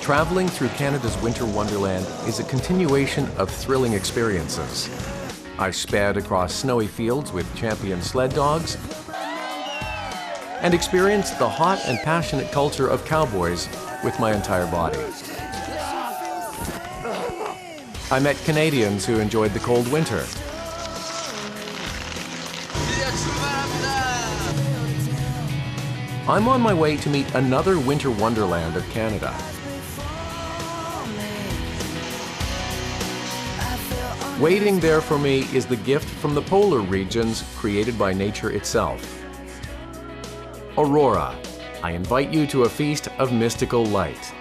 Traveling through Canada's winter wonderland is a continuation of thrilling experiences. I sped across snowy fields with champion sled dogs and experienced the hot and passionate culture of cowboys with my entire body. I met Canadians who enjoyed the cold winter. I'm on my way to meet another winter wonderland of Canada. Waiting there for me is the gift from the polar regions created by nature itself. Aurora, I invite you to a feast of mystical light.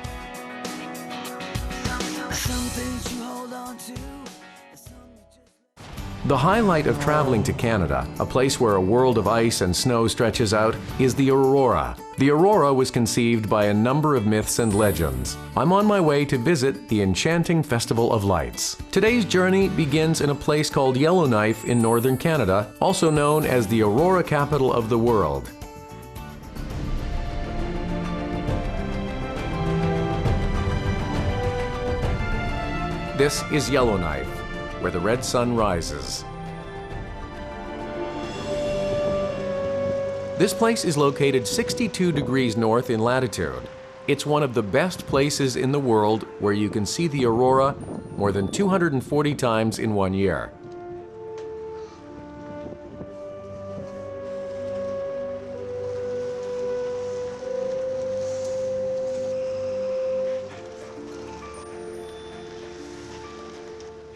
The highlight of traveling to Canada, a place where a world of ice and snow stretches out, is the Aurora. The Aurora was conceived by a number of myths and legends. I'm on my way to visit the enchanting Festival of Lights. Today's journey begins in a place called Yellowknife in northern Canada, also known as the Aurora capital of the world. This is Yellowknife, where the red sun rises. This place is located 62 degrees north in latitude. It's one of the best places in the world where you can see the aurora more than 240 times in 1 year.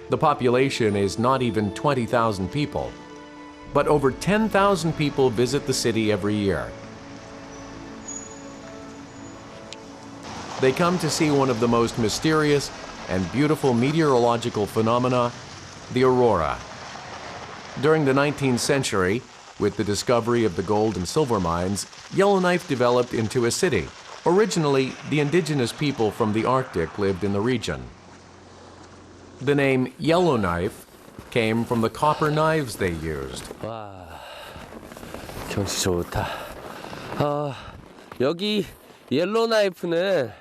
The population is not even 20,000 people, but over 10,000 people visit the city every year. They come to see one of the most mysterious and beautiful meteorological phenomena, the aurora. During the 19th century, with the discovery of the gold and silver mines, Yellowknife developed into a city. Originally, the indigenous people from the Arctic lived in the region. The name Yellowknife came from the copper knives they used. 와, 경치 좋다. 여기 옐로나이프는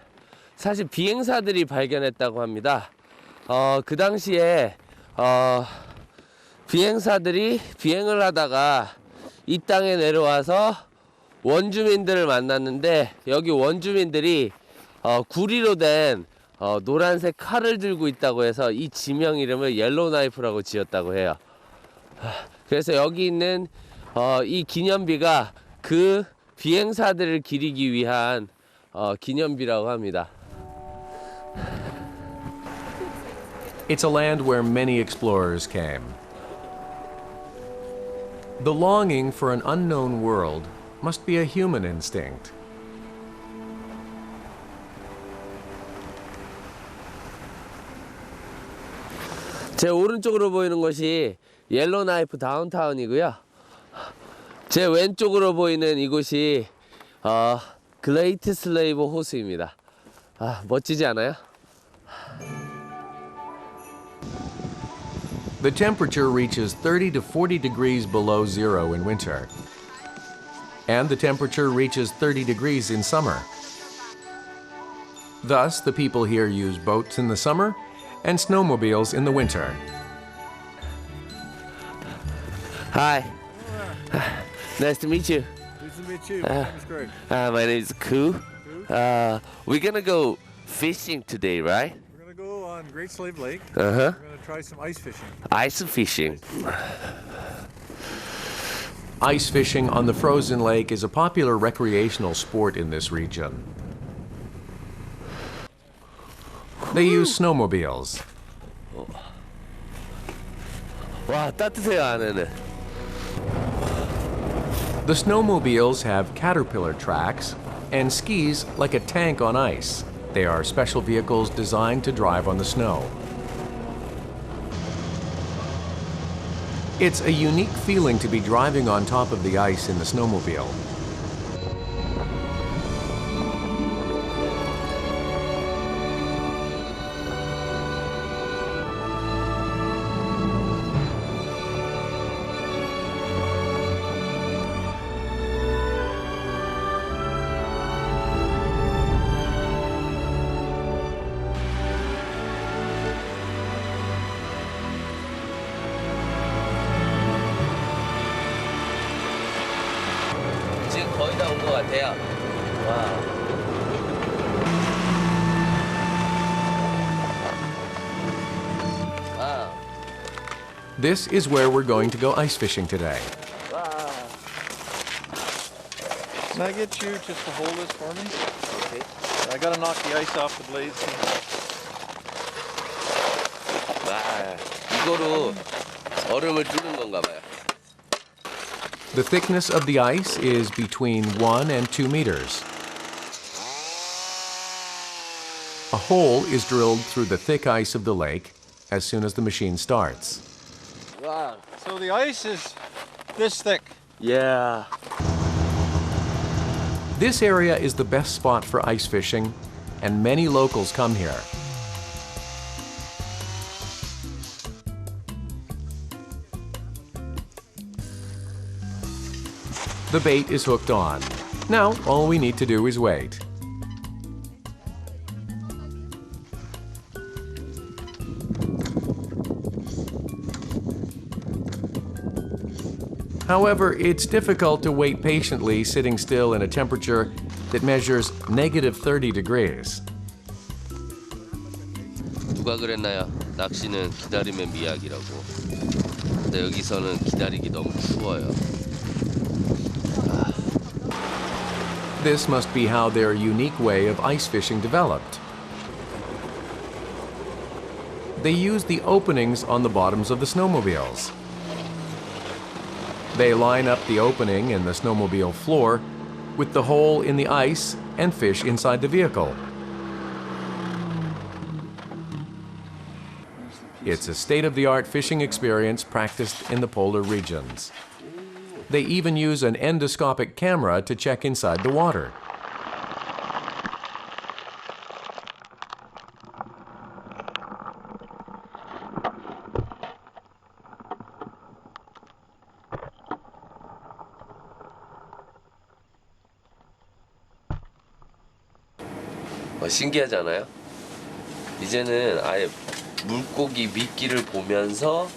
사실 비행사들이 발견했다고 합니다. 그 당시에 비행사들이 비행을 하다가 이 땅에 내려와서 원주민들을 만났는데 여기 원주민들이 구리로 된 노란색 칼을 들고 있다고 해서 이 지명 이름을 옐로우나이프라고 지었다고 해요. 그래서 여기 있는 이 기념비가 그 비행사들을 기리기 위한 기념비라고 합니다. It's a land where many explorers came. The longing for an unknown world must be a human instinct. 제 오른쪽으로 보이는 곳이 옐로나이프 다운타운이고요. 제 왼쪽으로 보이는 이곳이 그레이트 슬레이브 호수입니다. 멋지지 않아요? The temperature reaches 30 to 40 degrees below zero in winter, and the temperature reaches 30 degrees in summer. Thus, the people here use boats in the summer and snowmobiles in the winter. Hi. Nice to meet you. Nice to meet you. My name is Greg. My name is Koo. We're gonna go fishing today, right? We're going to go on Great Slave Lake. Uh-huh. We're going to try some ice fishing. Ice fishing. Ice fishing on the frozen lake is a popular recreational sport in this region. They use snowmobiles. 와, 따뜻해요, 안에는. The snowmobiles have caterpillar tracks and skis like a tank on ice. They are special vehicles designed to drive on the snow. It's a unique feeling to be driving on top of the ice in the snowmobile. 우와, 대박. 와. Wow. This is where we're going to go ice fishing today. Wow. Can I get you just to hold this for me? Okay. I gotta knock the ice off the blades. 와, 이거로 얼음을 뚫는 건가 봐요. The thickness of the ice is between 1 and 2 meters. A hole is drilled through the thick ice of the lake as soon as the machine starts. 와. So the ice is this thick. Yeah. This area is the best spot for ice fishing, and many locals come here. The bait is hooked on. Now, all we need to do is wait. However, it's difficult to wait patiently sitting still in a temperature that measures -30 degrees. 누가 그랬나요? 낚시는 기다림의 미학이라고. 근데 여기서는 기다리기 너무 추워요. This must be how their unique way of ice fishing developed. They use the openings on the bottoms of the snowmobiles. They line up the opening in the snowmobile floor with the hole in the ice and fish inside the vehicle. It's a state-of-the-art fishing experience practiced in the polar regions. They even use an endoscopic camera to check inside the water. 신기하지 않아요? 이제는 아예 물고기 미끼를 보면서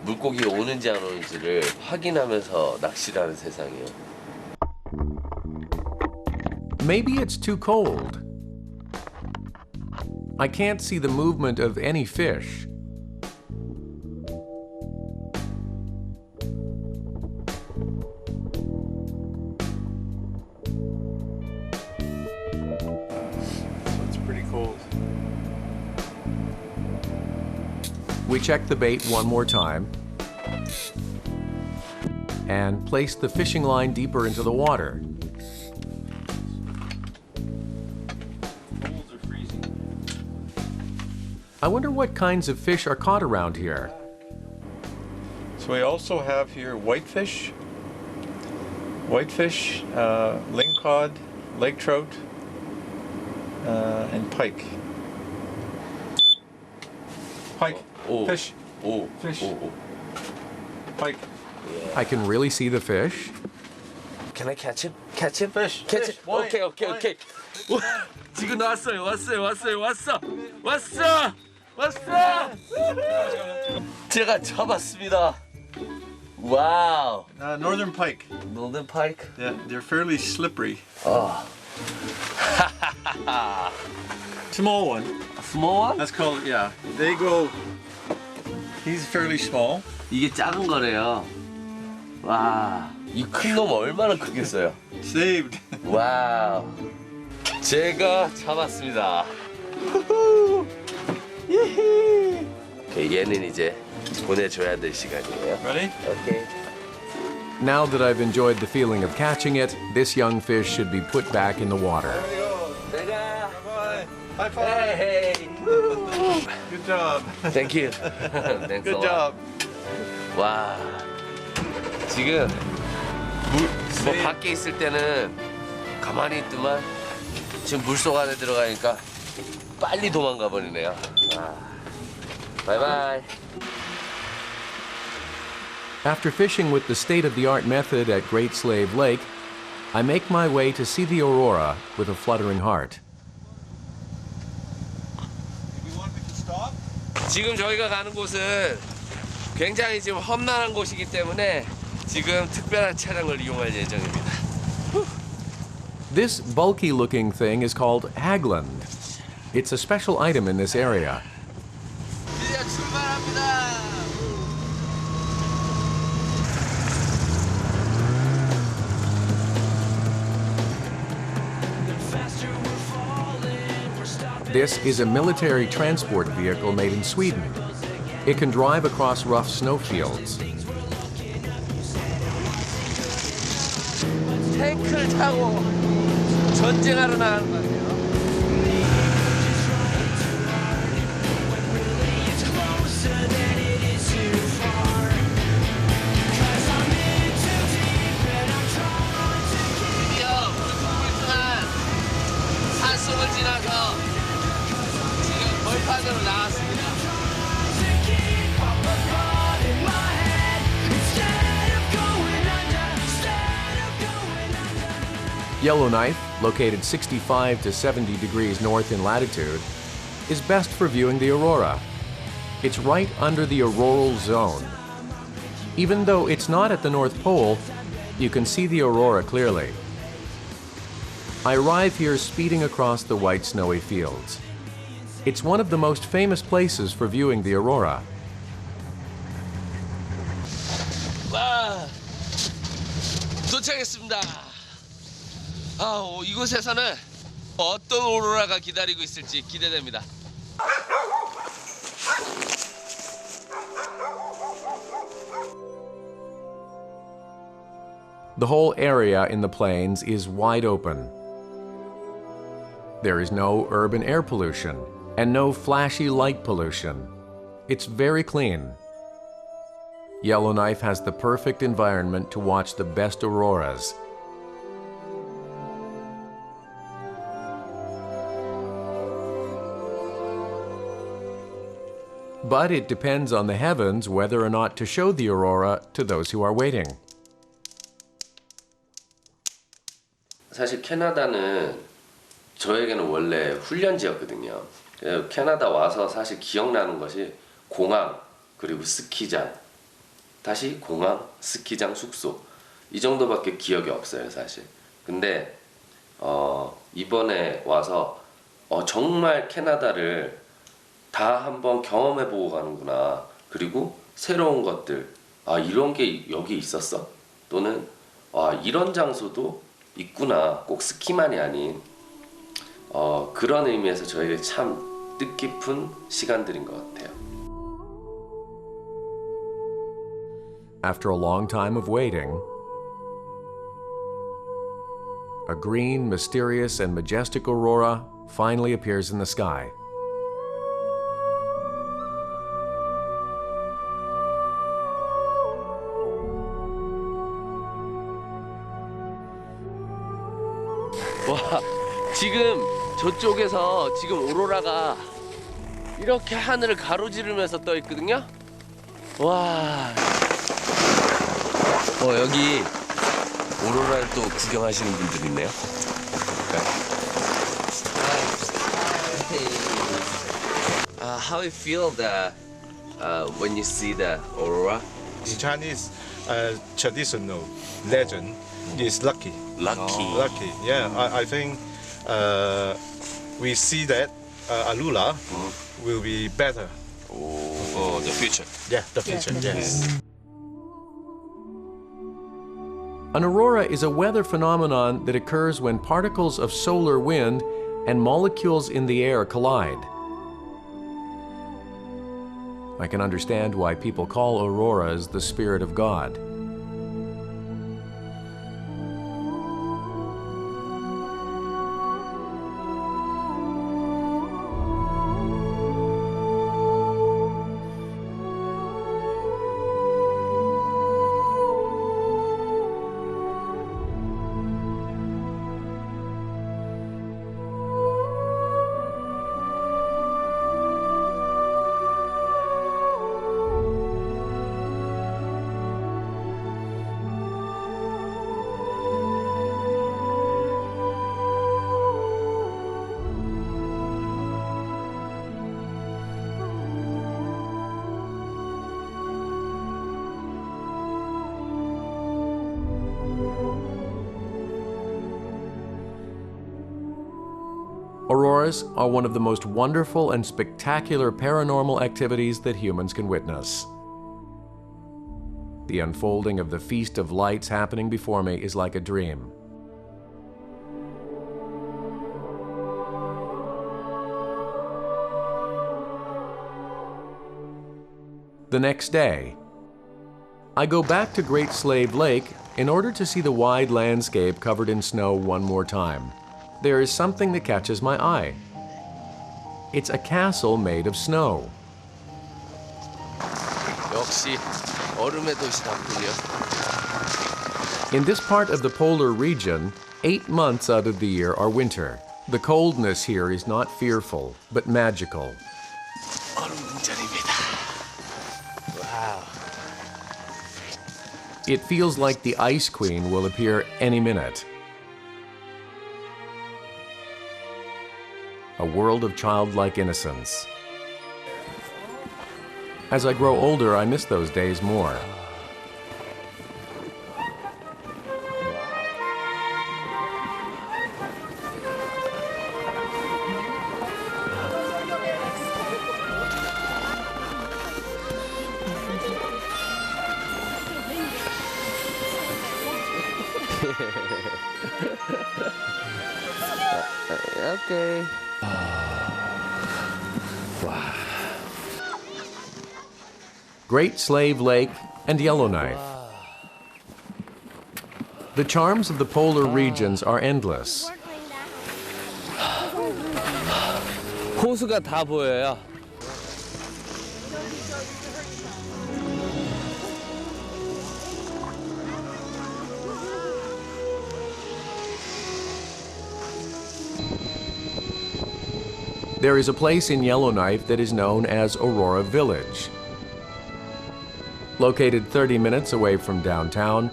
물고기 오는지 안 오는지를 확인하면서 낚시를 하는 세상이에요. Maybe it's too cold. I can't see the movement of any fish. It's pretty cold. We check the bait one more time and place the fishing line deeper into the water. Holes are freezing. I wonder what kinds of fish are caught around here. So we also have here whitefish, lingcod, lake trout, and pike. Pike. 오, Fish. 오, Fish. 오, 오. Pike. I can really see the fish. Can I catch him? Catch him? Fish. Catch Fish. him. Why? 오케이. 와, 지금 나왔어요. 왔어. 제가 잡았습니다. 와우. Northern pike. Northern pike. Yeah, they're fairly slippery. 아. Small one. Small one? That's called, yeah. They go, he's fairly small. 이게 작은 거래요. 와, 이 큰 놈 얼마나 크겠어요? Saved. 와우. 제가 잡았습니다. 오케이, 얘는 이제 보내줘야 될 시간이에요. Ready? 오케이. Now that I've enjoyed the feeling of catching it, this young fish should be put back in the water. 내가. Bye. High five. Hey. Good job. Thank you. Thanks a Good lot. job. 와, 지금 뭐 밖에 있을 때는 가만히 있더만 지금 물속 안에 들어가니까 빨리 도망가 버리네요. 바이바이. After fishing with the state-of-the-art method at Great Slave Lake, I make my way to see the Aurora with a fluttering heart. You want me to stop? 지금 저희가 가는 곳은 굉장히 지금 험난한 곳이기 때문에 지금 특별한 차량을 이용할 예정입니다. This bulky-looking thing is called hagland. It's a special item in this area. 드디어 출발합니다. This is a military transport vehicle made in Sweden. It can drive across rough snowfields. 탱크를 타고 전쟁하러 나가는 거 같아요. 드디어 울퉁불퉁한 산속을 지나서 지금 벌판으로 나왔습니다. Yellowknife, located 65 to 70 degrees north in latitude, is best for viewing the aurora. It's right under the auroral zone. Even though it's not at the North Pole, you can see the aurora clearly. I arrive here speeding across the white snowy fields. It's one of the most famous places for viewing the aurora. 와, 도착했습니다. 이곳에서는 어떤 오로라가 기다리고 있을지 기대됩니다. The whole area in the plains is wide open. There is no urban air pollution and no flashy light pollution. It's very clean. Yellowknife has the perfect environment to watch the best auroras. But it depends on the heavens whether or not to show the aurora to those who are waiting. 사실 캐나다는 저에게는 원래 훈련지였거든요. 캐나다 와서 사실 기억나는 것이 공항 그리고 스키장, 다시 공항, 스키장, 숙소 이 정도밖에 기억이 없어요 사실. 근데 이번에 와서 정말 캐나다를 다 한번 경험해보고 가는구나. 그리고 새로운 것들, 이런 게 여기 있었어? 또는 이런 장소도 있구나. 꼭 스키만이 아닌 그런 의미에서 저에게 참 뜻깊은 시간들인 것 같아요. After a long time of waiting, a green, mysterious, and majestic aurora finally appears in the sky. 와, 지금 저쪽에서 지금 오로라가 이렇게 하늘을 가로지르면서 떠 있거든요. 와, 여기 오로라를 또 구경하시는 분들 있네요. How you feel that when you see the aurora? In Chinese traditional legend is lucky. Lucky. Lucky, yeah. I think we see that Aurora will be better. For the future. Yeah, the future, yes. An aurora is a weather phenomenon that occurs when particles of solar wind and molecules in the air collide. I can understand why people call auroras the spirit of God. Auroras are one of the most wonderful and spectacular paranormal activities that humans can witness. The unfolding of the feast of lights happening before me is like a dream. The next day, I go back to Great Slave Lake in order to see the wide landscape covered in snow one more time. There is something that catches my eye. It's a castle made of snow. 역시 얼음의 도시답군요. In this part of the polar region, 8 months out of the year are winter. The coldness here is not fearful, but magical. 얼음 궁전입니다. 와우. It feels like the Ice Queen will appear any minute. A world of childlike innocence. As I grow older, I miss those days more. Okay. Great Slave Lake and Yellowknife. The charms of the polar regions are endless. 호수가 다 보여요. There is a place in Yellowknife that is known as Aurora Village. Located 30 minutes away from downtown,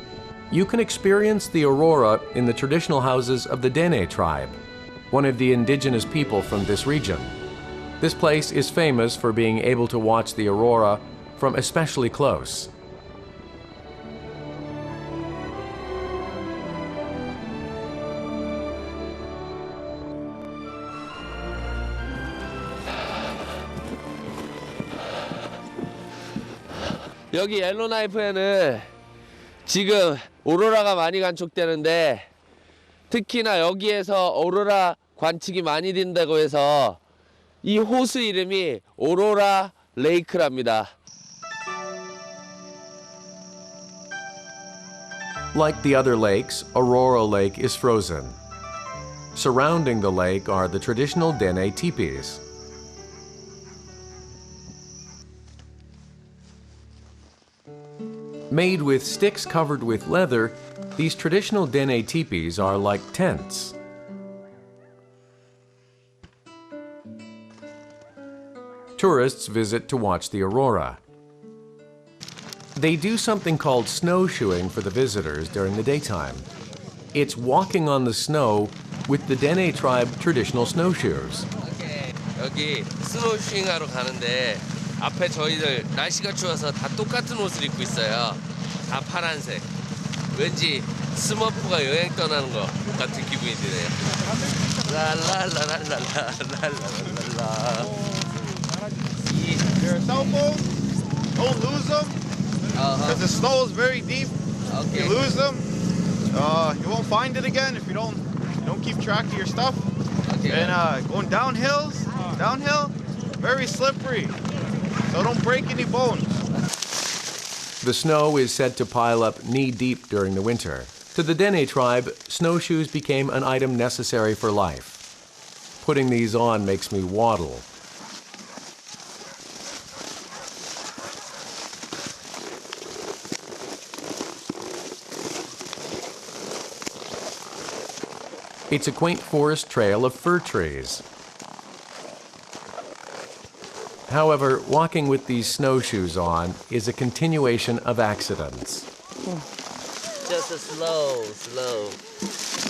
you can experience the aurora in the traditional houses of the Dene tribe, one of the indigenous people from this region. This place is famous for being able to watch the aurora from especially close. 여기 옐로나이프에는 지금 오로라가 많이 관측되는데 특히나 여기에서 오로라 관측이 많이 된다고 해서 이 호수 이름이 오로라 레이크랍니다. Like the other lakes, Aurora Lake is frozen. Surrounding the lake are the traditional Dene teepees. Made with sticks covered with leather, these traditional Dene teepees are like tents. Tourists visit to watch the aurora. They do something called snowshoeing for the visitors during the daytime. It's walking on the snow with the Dene tribe traditional snowshoes. 여기 스노우싱 하러 가는데 앞에 저희들 날씨가 추워서 다 똑같은 옷을 입고 있어요. 다 파란색. 왠지 스머프가 여행 떠나는 것 같은 기분이 드네요. 랄랄랄랄랄랄랄랄랄라. Your cell phone, don't lose them. Because the snow is very deep. Okay. You lose them, you won't find it again if you don't keep track of your stuff. Okay. And going downhill, very slippery. So don't break any bones. The snow is said to pile up knee-deep during the winter. To the Dene tribe, snowshoes became an item necessary for life. Putting these on makes me waddle. It's a quaint forest trail of fir trees. However, walking with these snowshoes on is a continuation of accidents. Just slow.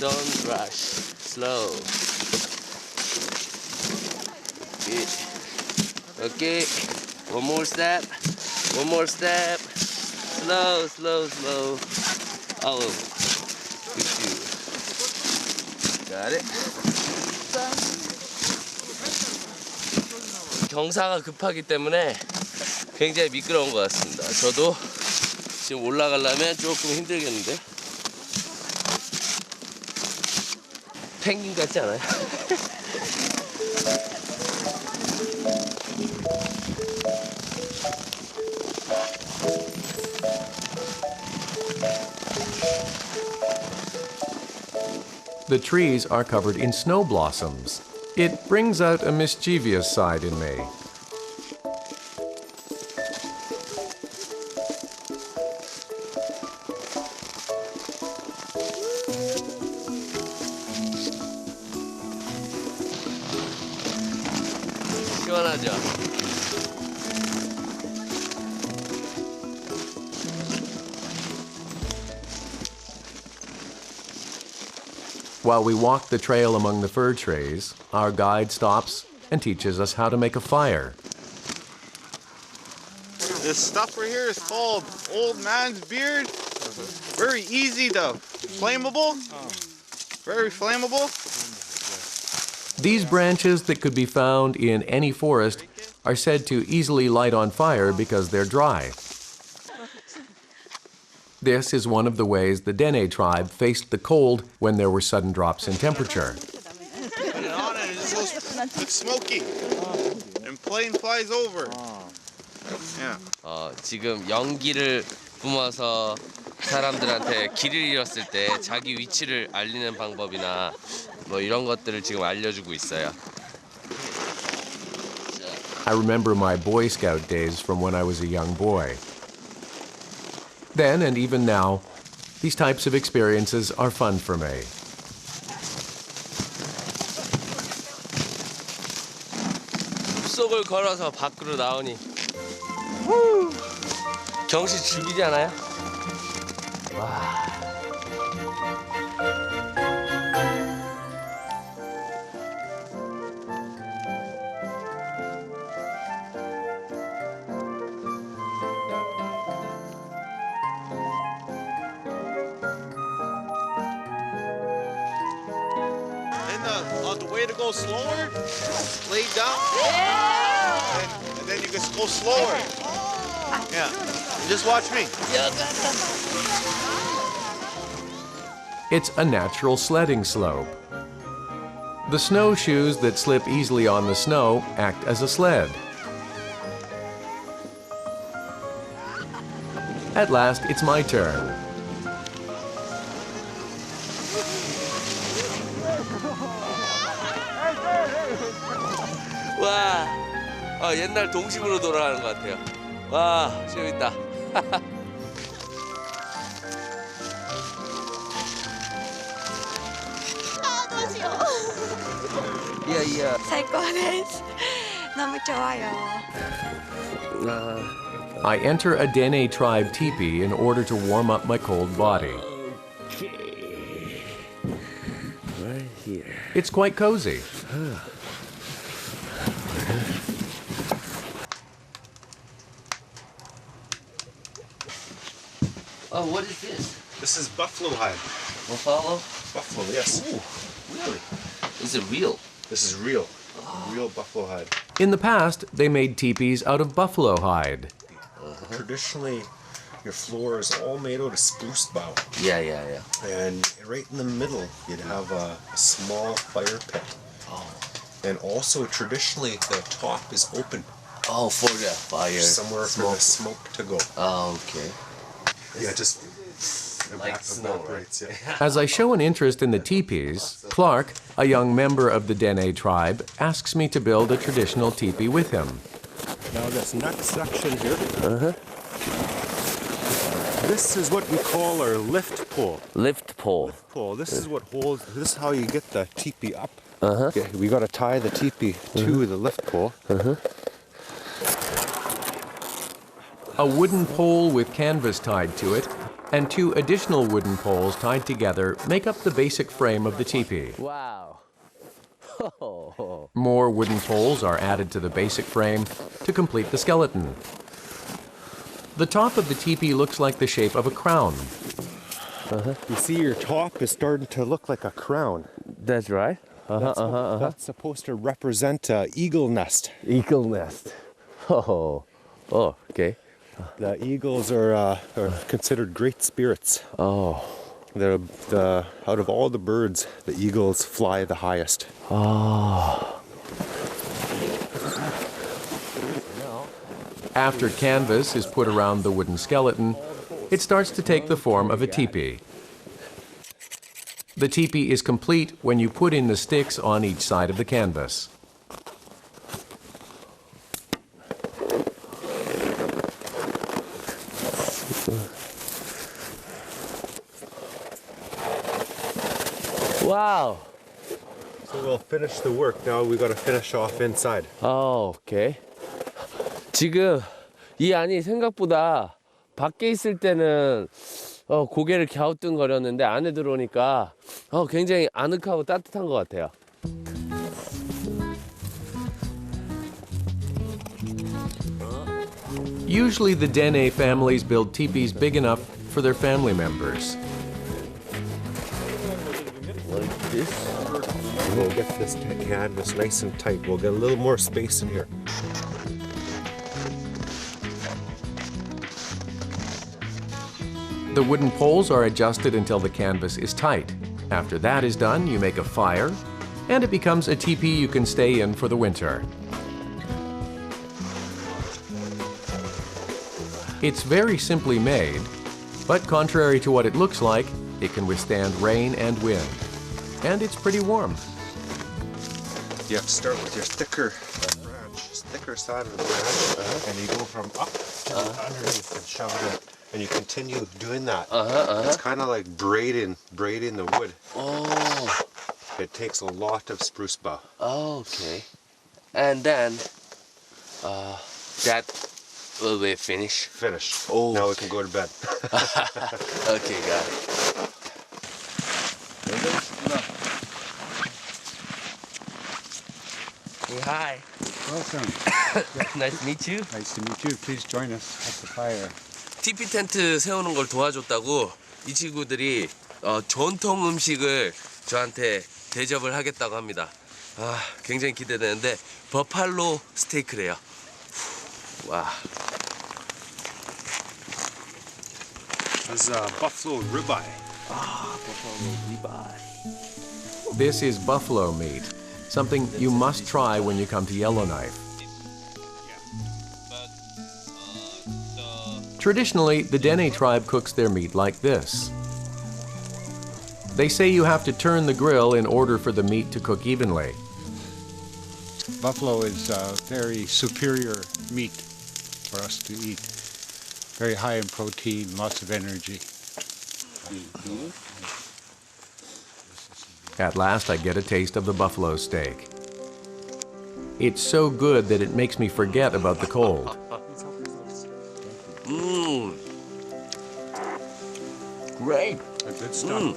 Don't rush. Slow. Okay. One more step. Slow. Oh. Good shoe. Got it. 경사가 급하기 때문에 굉장히 미끄러운 것 같습니다. 저도 지금 올라가려면 조금 힘들겠는데. 펭귄 같지 않아요? The trees are covered in snow blossoms. It brings out a mischievous side in me. 시원하죠? While we walk the trail among the fir trees, our guide stops and teaches us how to make a fire. This stuff right here is called old man's beard. Very easy to flammable. Very flammable. These branches that could be found in any forest are said to easily light on fire because they're dry. This is one of the ways the Dene tribe faced the cold when there were sudden drops in temperature. Put it on and it just goes smoky. And plane flies over. Yeah. 지금 연기를 뿜어서 사람들한테 길을 잃었을 때 자기 위치를 알리는 방법이나 뭐 이런 것들을 지금 알려주고 있어요. I remember my Boy Scout days from when I was a young boy. Then and even now, these types of experiences are fun for me. 숲속을 걸어서 밖으로 나오니 경치 죽이지 않아요? 와. And the way to go slower, lay down, and then you can go slower. Yeah, just watch me. It's a natural sledding slope. The snowshoes that slip easily on the snow act as a sled. At last, it's my turn. 와, 옛날 동심으로 돌아가는 것 같아요. 와, 재밌다. 이야. 最高です。너무 좋아요. I enter a Dene tribe teepee in order to warm up my cold body. Right here. It's quite cozy. Oh, what is this? This is buffalo hide. Buffalo? Buffalo, yes. Ooh, really? Is it real? This is real. Real buffalo hide. In the past, they made teepees out of buffalo hide. Traditionally, your floor is all made out of spruce bough. Yeah. And right in the middle, you'd have a small fire pit. Oh. And also, traditionally, the top is open. Oh, for the fire. Somewhere for the smoke to go. Oh, okay. Yeah, just Like snow, right? Yeah. As I show an interest in the teepees, Clark, a young member of the Dene tribe, asks me to build a traditional teepee with him. Now this next section here, this is what we call our lift pole. Lift pole. This is what holds, this is how you get the teepee up. Okay, we got to tie the teepee to the lift pole. A wooden pole with canvas tied to it, and 2 additional wooden poles tied together make up the basic frame of the teepee. Wow. More wooden poles are added to the basic frame to complete the skeleton. The top of the teepee looks like the shape of a crown. You see your top is starting to look like a crown. That's right. That's supposed to represent an eagle nest. Eagle nest. Oh, okay. The eagles are considered great spirits. Oh. Out of all the birds, the eagles fly the highest. After canvas is put around the wooden skeleton, it starts to take the form of a teepee. The teepee is complete when you put in the sticks on each side of the canvas. Wow. So we'll finish the work. Now we got to finish off inside. 오케이. 지금 이 안이 생각보다 밖에 있을 때는 고개를 갸우뚱거렸는데 안에 들어오니까 굉장히 아늑하고 따뜻한 것 같아요. Usually the Dene families build teepees big enough for their family members. Like this? We'll get this canvas nice and tight. We'll get a little more space in here. The wooden poles are adjusted until the canvas is tight. After that is done, you make a fire, and it becomes a teepee you can stay in for the winter. It's very simply made, but contrary to what it looks like, it can withstand rain and wind. And it's pretty warm. You have to start with your thicker side of the branch, and you go from up to underneath and shove it in. And you continue doing that. It's kind of like braiding the wood. Oh. It takes a lot of spruce bough. Okay. And then that will be finished. Finish. Oh. Now we can go to bed. Okay, got it. Hi. Welcome. Nice to meet you. Nice to meet you. Please join us at the fire. TP 텐트 세우는 걸 도와줬다고 이 친구들이 전통 음식을 저한테 대접을 하겠다고 합니다. 굉장히 기대되는데 버팔로 스테이크래요. 와. This is buffalo ribeye. 버팔로 ribeye. This is buffalo meat, something you must try when you come to Yellowknife. Traditionally, the Dene tribe cooks their meat like this. They say you have to turn the grill in order for the meat to cook evenly. Buffalo is very superior meat for us to eat. Very high in protein, lots of energy. At last, I get a taste of the buffalo steak. It's so good that it makes me forget about the cold. Great. Good stuff.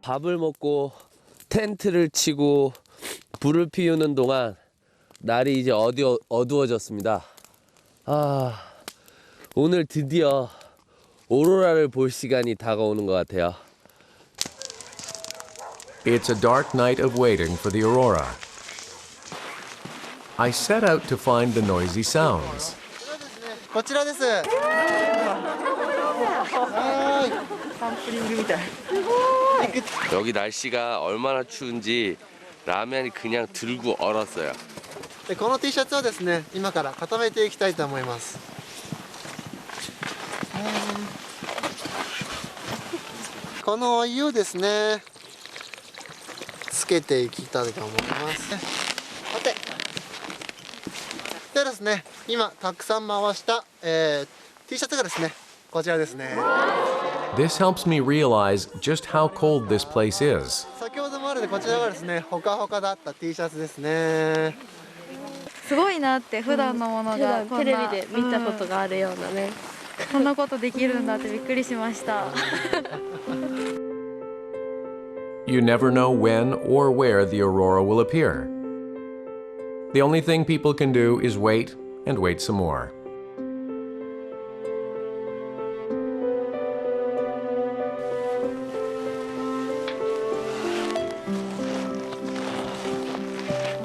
밥을 먹고 텐트를 치고 불을 피우는 동안 날이 이제 어두워졌습니다. 오늘 드디어 오로라를 볼 시간이 다가오는 것 같아요. It's a dark night of waiting for the Aurora. I set out to find the noisy sounds. こちらです。サンプリングみたい。 여기 날씨가 얼마나 추운지 라면이 그냥 들고 얼었어요. この T シャツをですね、今から固めていきたいと思います。このお湯をですね、つけていきたいと思います。さて、ではですね、今たくさん回した、T シャツがですね、こちらですね。 This helps me realize just how cold this place is. 先ほどもあるでこちらがですね、ほかほかだった T シャツですね。すごいなって普段のものがこんなテレビで見たことがあるようなね。こんなことできるんだってびっくりしました。You never know when or where the aurora will appear. The only thing people can do is wait and wait some more.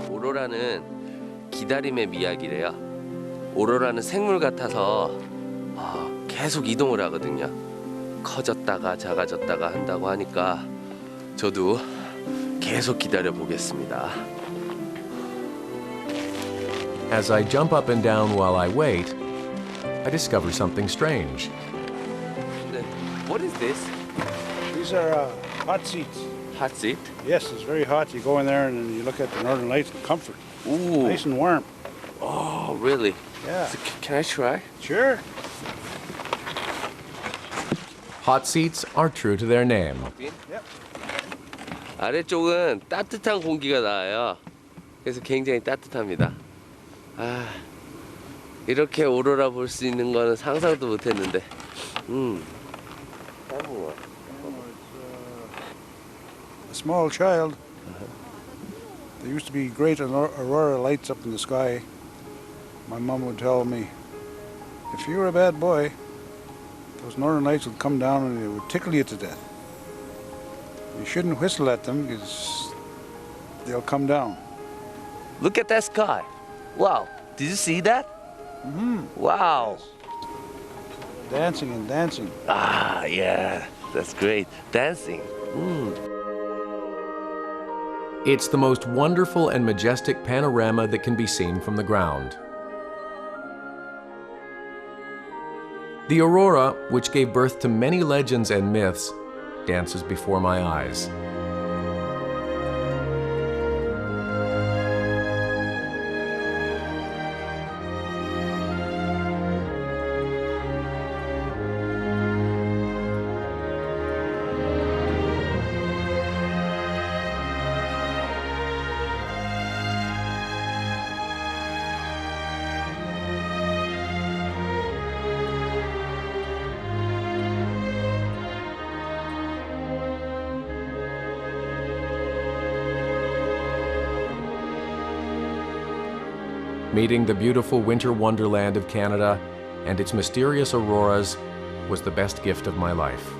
오로라는 기다림의 미학이래요. 오로라는 생물 같아서 계속 이동을 하거든요. 커졌다가 작아졌다가 한다고 하니까 저도 계속 기다려 보겠습니다. As I jump up and down while I wait, I discover something strange. What is this? These are hot seats. Hot seat? Yes, it's very hot. You go in there and you look at the northern lights in comfort. Ooh. Nice and warm. Oh, really? Yeah. So can I try? Sure. Hot seats are true to their name. Yep. 아래쪽은 따뜻한 공기가 나와요. 그래서 굉장히 따뜻합니다. 이렇게 오로라 볼 수 있는 거는 상상도 못했는데. A small child. There used to be great aurora lights up in the sky. My mom would tell me, if you were a bad boy, those northern lights would come down and they would tickle you to death. You shouldn't whistle at them because they'll come down. Look at that sky. Wow. Did you see that? Mm-hmm. Wow. Dancing and dancing. Yeah. That's great. Dancing. It's the most wonderful and majestic panorama that can be seen from the ground. The aurora, which gave birth to many legends and myths, dances before my eyes. Meeting the beautiful winter wonderland of Canada and its mysterious auroras was the best gift of my life.